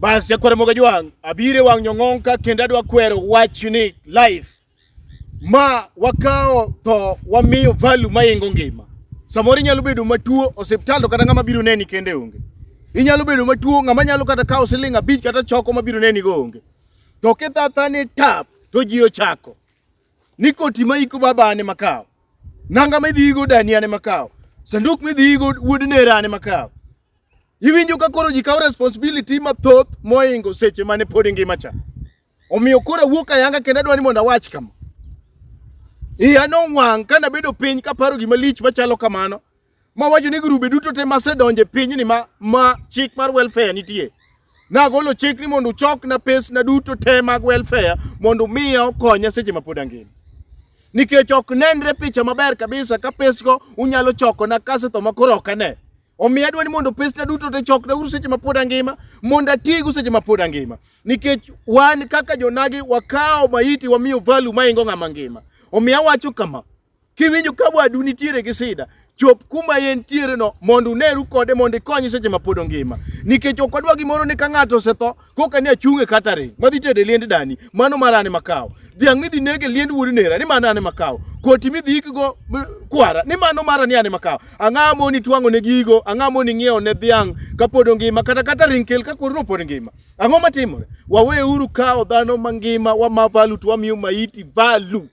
Bas jakwara moga juang abire wang nyongonka kenda dwa kwero wach ni life ma wakao to wamiyo Valu maingo ngima. Samori nyalo bedo matuo osiptal to kata ngama biro neni kende onge. Inyalo bedo matuo ngama nyalo kata kao siling abich kata choko mabiro neni go onge. To kethatha ni tap to jio chako. Niko tima iko baba ane makao. Nanga medhigo dani ane makao. Sanduk medhigo wuod nera ane makao. Iwinjo ka koro ji kawo responsibility mathoth moingo seche mane pod ngima cha. Omiyo koro wuok ayanga kendo adwani mondo awach kama. Iya nowang' kana bedo piny kaparo gima lich machalo kamano. Mawacho ni grube duto te masedonje piny ni ma chik mar welfare nitie. Nagolo chik ni mondo chok na pes na duto te mag welfare mondo miya okonya seche ma pod angima. Nikech ok nenre picha maber kabisa ka pesgo unyalo choko na kasetho makoro ok ane. Omiyo adwani mondo pesna duto te chok na seche ma pod angima mondo atigo seche ma pod angima. Nikech wan kaka jonagi wakao Mahiti wamiyo Valu maingo ng'ama ngima. Omiyo awacho kama, kiwinjo ka wadu nitiere gi sida, chop kuma entiere no mondo uneru kode mondo ikonyi seche ma pod ngima. Nikech ok adwa gimoro ni ka ng'ato osetho koka ni achunge kata ring madhi tede liend dani, mano marane makao. Dhiang' midhi nege liend wuod nera ni mano ane makao. Koti midhi ikgo kwara ni mano marane ane makao. Ang'a moni twang'o ne gigo, ang'a moni ng'iewo ne dhiang' ka pod ngima kata ring kel ka koro pod ngima. Ang'o matimore? Waweuru kao dhano mangima wa Valu to wamiyo Mahiti Valu.